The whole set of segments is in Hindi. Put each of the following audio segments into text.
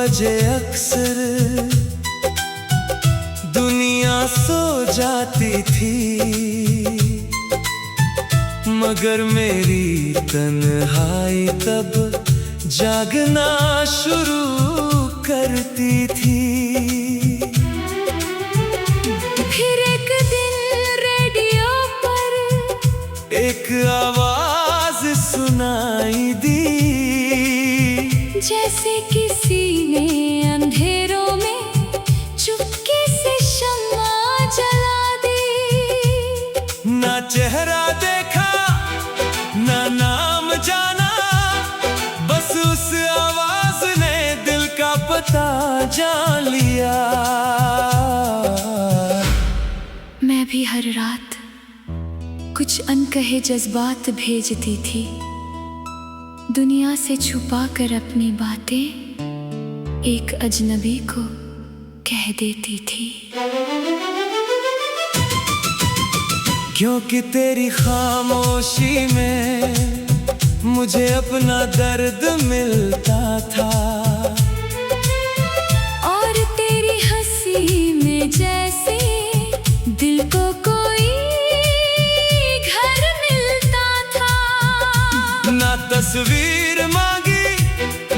बजे अक्सर दुनिया सो जाती थी, मगर मेरी तन्हाई तब जागना शुरू करती थी। फिर एक दिन रेडियो पर एक आवाज सुनाई दी, जैसे किसी ने अंधेरों में चुपके से शम्मा जला दी। ना चेहरा देखा ना नाम जाना, बस उस आवाज ने दिल का पता जान लिया। मैं भी हर रात कुछ अनकहे जज्बात भेजती थी, दुनिया से छुपा कर अपनी बातें एक अजनबी को कह देती थी। क्योंकि तेरी खामोशी में मुझे अपना दर्द मिलता था, और तेरी हंसी में जैसे दिल को कोई घर मिलता था। ना तस्वीर मांगी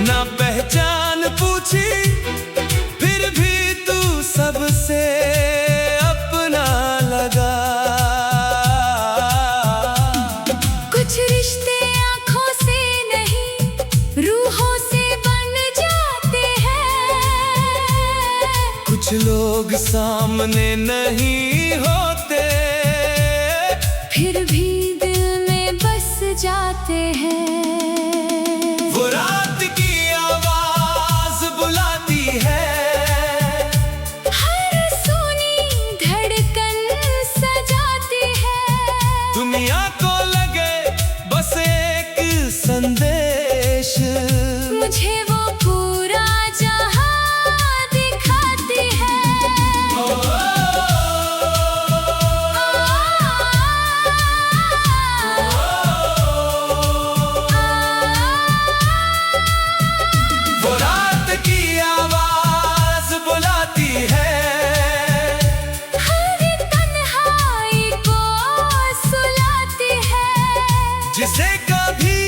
ना पहचान पूछी, फिर भी तू सबसे अपना लगा। कुछ रिश्ते आंखों से नहीं रूहों से बन जाते हैं, कुछ लोग सामने नहीं होते, फिर भी दिल में बस जाते हैं। वो रात की आवाज बुलाती है, हर सुनी धड़कन सजाती है। दुनिया को लगे बस एक संदेश, मुझे वो पूरा जहां दिखाती है। वो रात की आवाज बुलाती है, हर तन्हाई को सुलाती है। जिसे कभी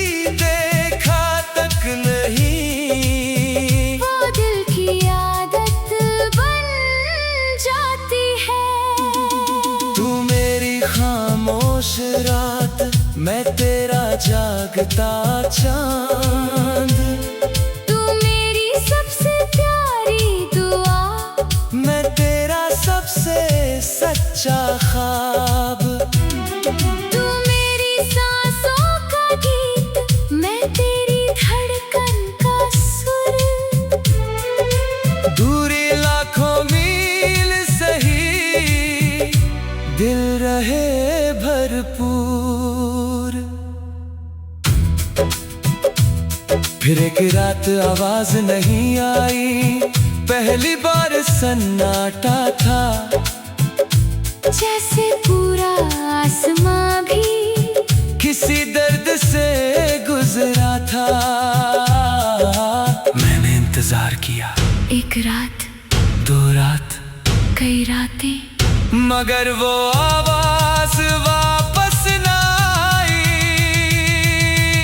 देखा तक नहीं, वो दिल की आदत बन जाती है। तू मेरी खामोश रात, मैं तेरा जागता चांद। तू मेरी सबसे प्यारी दुआ, मैं तेरा सबसे सच्चा ख्वाब। तू मेरी सांसों का गीत, मैं तेरी धड़कन का सुर। दूरी लाखों मील सही, दिल रहे भरपूर। फिर एक रात आवाज नहीं आई, पहली बार सन्नाटा था, जैसे पूरा आसमां भी किसी दर्द से गुजरा था। मैंने इंतजार किया, एक रात, दो रात, कई रातें, मगर वो आवाज वापस ना आई।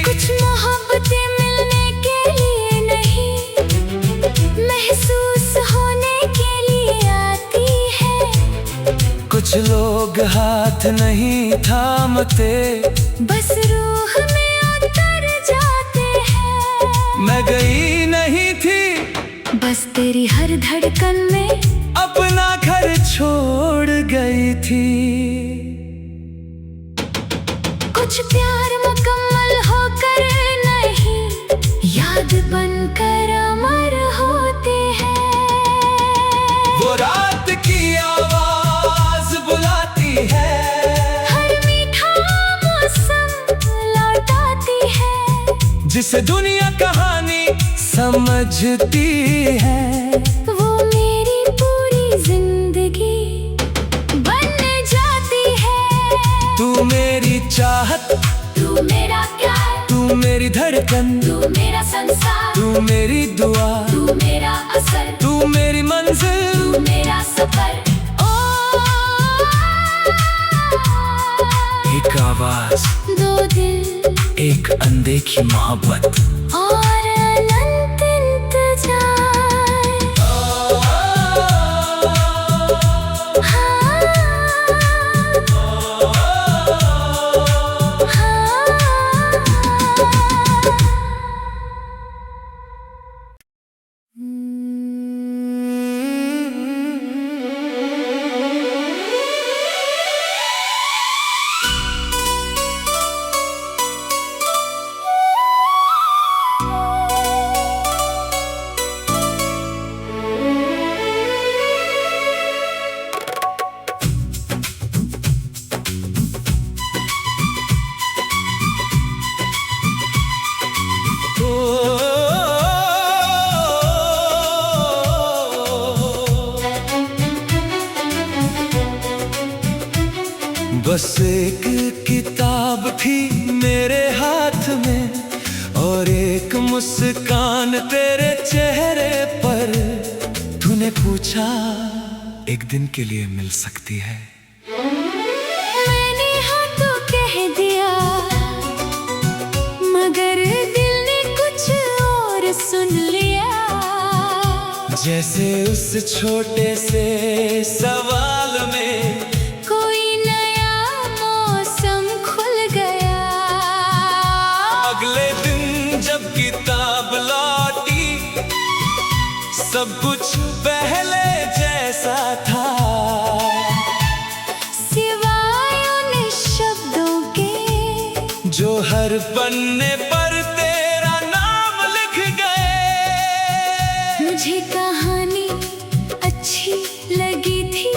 कुछ मोहब्बतें मिलने के लिए नहीं, महसूस होने के लिए आती है। कुछ लोग हाथ नहीं थामते, बस रूह में उतर जाते हैं। मैं गई नहीं थी, बस तेरी हर धड़कन में अपना घर छोड़ गई थी। कुछ प्यार मुकम्मल होकर नहीं, याद बनकर अमर होते हैं। वो रात की आवाज बुलाती है, हर मीठा मौसम लौटाती है। जिसे दुनिया कहानी समझती है, वो मेरी पूरी जिंदगी बन जाती है। तू मेरी चाहत, तू मेरा प्यार, तू मेरी धड़कन। धड़कन, तू मेरा संसार, तू मेरी दुआ, तू मेरा असर, तू मेरी मंजिल, तू मेरा सफर। एक आवाज, दो दिल, एक अनदेखी मोहब्बत, और अनंत इंतजार। हाँ, बस एक किताब थी मेरे हाथ में और एक मुस्कान तेरे चेहरे पर। तूने पूछा एक दिन के लिए मिल सकती है, मैंने हाँ तो कह दिया, मगर दिल ने कुछ और सुन लिया। जैसे उस छोटे से सवाल में कोई नया मौसम खुल गया। अगले दिन जब किताब लौटी सब कुछ पहले जैसा था, सिवाय उन शब्दों के जो हर पन्ने पर तेरा नाम लिख गए। मुझे कहानी अच्छी लगी थी,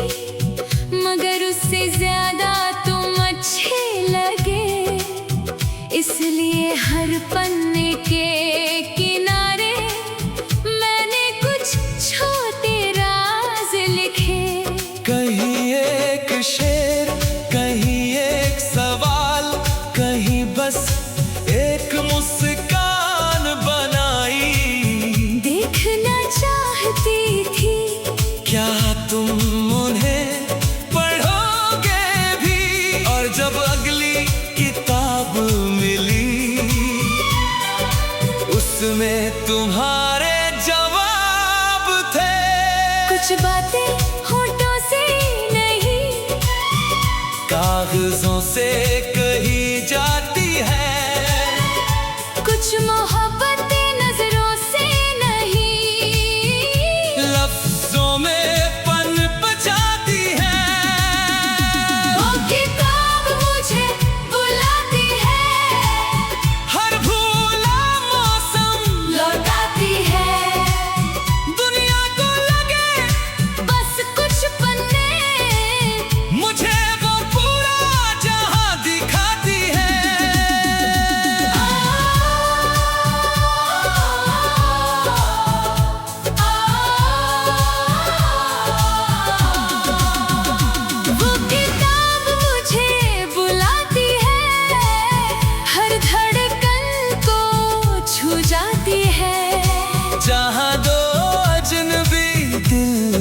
मगर उससे ज्यादा तुम अच्छे लगे। इसलिए हर पन्ने के किनारे मैंने कुछ छोटे राज लिखे। कहीं एक शेर, कहीं एक सवाल, कहीं बस एक मुस्कान बनाई। देखना चाहती थी क्या तुम उन्हें पढ़ोगे भी? और जब अगली किताब मिली उसमें तुम्हारे जवाब थे। कुछ बातें होठों से नहीं, कागजों से कही जाती है। कुछ मोहब्बतें नजरों से नहीं, लफ्जों में पनप जाती है। वो किताब मुझे बुलाती है, हर भूला मौसम लौटाती है। दुनिया को लगे बस कुछ पन्ने, मुझे वो पूरा जहां दिखाती है। वो किताब मुझे बुलाती है, हर धड़कन को छू जाती है। जहां दो अजनबी दिल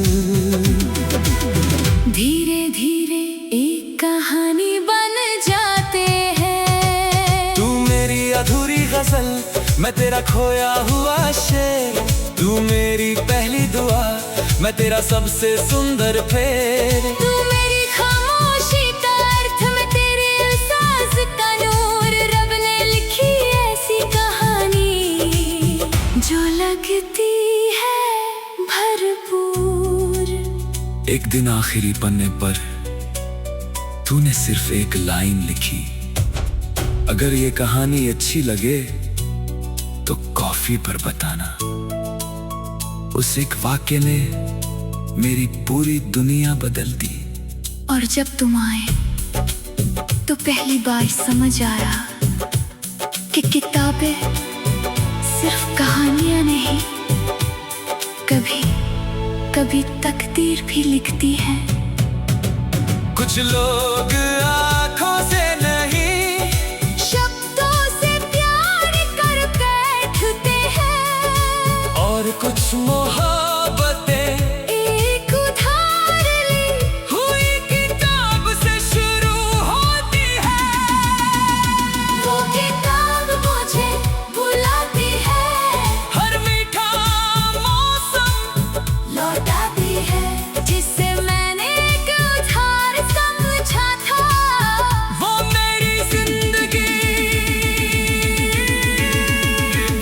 धीरे धीरे एक कहानी बन जाते हैं। तू मेरी अधूरी गजल, मैं तेरा खोया हुआ शेर। तू मेरी पहली दुआ, मैं तेरा सबसे सुंदर फेर। तू मेरी खामोशी का अर्थ, मैं तेरे एहसास का नूर। रब ने लिखी ऐसी कहानी जो लगती है भरपूर। एक दिन आखिरी पन्ने पर तूने सिर्फ एक लाइन लिखी, अगर ये कहानी अच्छी लगे तो कॉफी पर बताना। उस एक वाक्य ने मेरी पूरी दुनिया बदल दी। और जब तुम आए तो पहली बार समझ आया कि किताबें सिर्फ कहानियां नहीं, कभी कभी तकदीर भी लिखती हैं। कुछ लोग आंखों से नहीं, शब्दों से प्यार करके मोहब्बतें एक उधार ली हुई किताब से शुरू होती है। वो किताब मुझे बुलाती है, हर मीठा मौसम लौटाती है। जिससे मैंने एक उधार समझा था, वो मेरी जिंदगी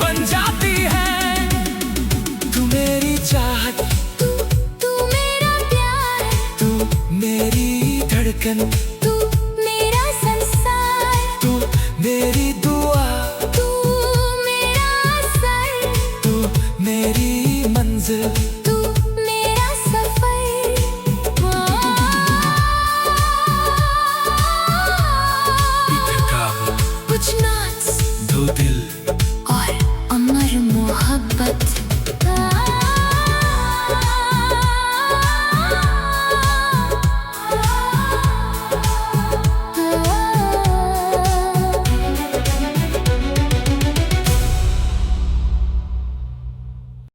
बन जाती है। तू मेरी चाहत, तू मेरा प्यार, तू मेरी धड़कन, तू मेरा संसार, तू मेरी दुआ, तू मेरा सर, तू मेरी मंजिल।